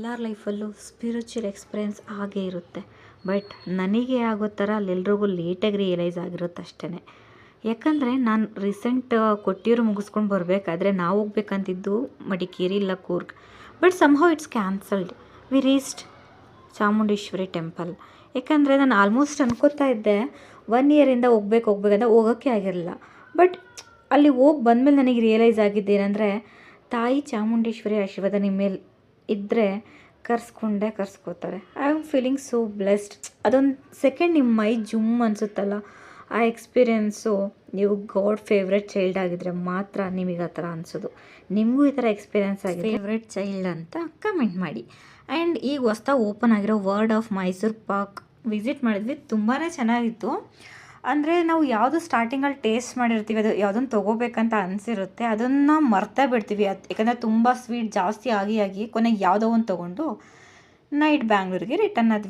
ಎಲ್ಲರ ಲೈಫಲ್ಲೂ spiritual experience ಆಗೇ ಇರುತ್ತೆ. ಬಟ್ ನನಗೆ ಆಗೋ ಥರ ಅಲ್ಲೆಲ್ರಿಗೂ ಲೇಟಾಗಿ ರಿಯಲೈಸ್ ಆಗಿರುತ್ತೆ ಅಷ್ಟೇ. ಯಾಕಂದರೆ ನಾನು ರೀಸೆಂಟ್ ಕೊಟ್ಟಿಯೂರು ಮುಗಿಸ್ಕೊಂಡು ಬರಬೇಕಾದ್ರೆ ನಾವು ಹೋಗ್ಬೇಕಂತಿದ್ದು ಮಡಿಕೇರಿ ಇಲ್ಲ Coorg. But somehow it's cancelled. V reached Chamundeshwari temple. ಯಾಕಂದರೆ ನಾನು ಆಲ್ಮೋಸ್ಟ್ ಅನ್ಕೋತಾ ಇದ್ದೆ 1 ಇಯರಿಂದ ಹೋಗ್ಬೇಕಂತ ಹೋಗೋಕ್ಕೆ ಆಗಿರಲಿಲ್ಲ. ಬಟ್ ಅಲ್ಲಿ ಹೋಗಿ ಬಂದಮೇಲೆ ನನಗೆ ರಿಯಲೈಸ್ ಆಗಿದ್ದೇನೆಂದರೆ, ತಾಯಿ ಚಾಮುಂಡೇಶ್ವರಿ ಆಶೀರ್ವಾದ ನಿಮ್ಮ ಮೇಲೆ ಇದ್ದರೆ ಕರ್ಸ್ಕೋತಾರೆ. I am feeling so blessed. ಅದೊಂದು ಸೆಕೆಂಡ್ ನಿಮ್ಮ ಮೈ ಜುಮ್ ಅನಿಸುತ್ತಲ್ಲ, ಆ ಎಕ್ಸ್ಪೀರಿಯೆನ್ಸು ನೀವು ಗಾಡ್ ಫೇವ್ರೆಟ್ ಚೈಲ್ಡ್ ಆಗಿದ್ರೆ ಮಾತ್ರ ನಿಮಗೆ ಆ ಥರ ಅನಿಸೋದು. ನಿಮಗೂ ಈ ಥರ ಎಕ್ಸ್ಪೀರಿಯೆನ್ಸ್ ಆಗಿದೆ ಫೇವ್ರೆಟ್ ಚೈಲ್ಡ್ ಅಂತ ಕಮೆಂಟ್ ಮಾಡಿ. ಆ್ಯಂಡ್ ಈಗ ಹೊಸ್ದಾಗಿ ಓಪನ್ ಆಗಿರೋ word of Mysuru Pak visit ಮಾಡಿದ್ವಿ. ತುಂಬಾ ಚೆನ್ನಾಗಿತ್ತು. ಅಂದರೆ ನಾವು ಯಾವುದು ಸ್ಟಾರ್ಟಿಂಗಲ್ಲಿ ಟೇಸ್ಟ್ ಮಾಡಿರ್ತೀವಿ, ಅದು ಯಾವುದನ್ನು ತೊಗೋಬೇಕಂತ ಅನಿಸಿರುತ್ತೆ, ಅದನ್ನು ಮರ್ತೇ ಬಿಡ್ತೀವಿ. ಯಾಕಂದರೆ ತುಂಬ ಸ್ವೀಟ್ ಜಾಸ್ತಿ ಆಗಿ ಕೊನೆಗೆ ಯಾವುದೋ ಒಂದು ತೊಗೊಂಡು ನೈಟ್ ಬ್ಯಾಂಗ್ಳೂರಿಗೆ ರಿಟರ್ನ್ ಆದ್ವಿ.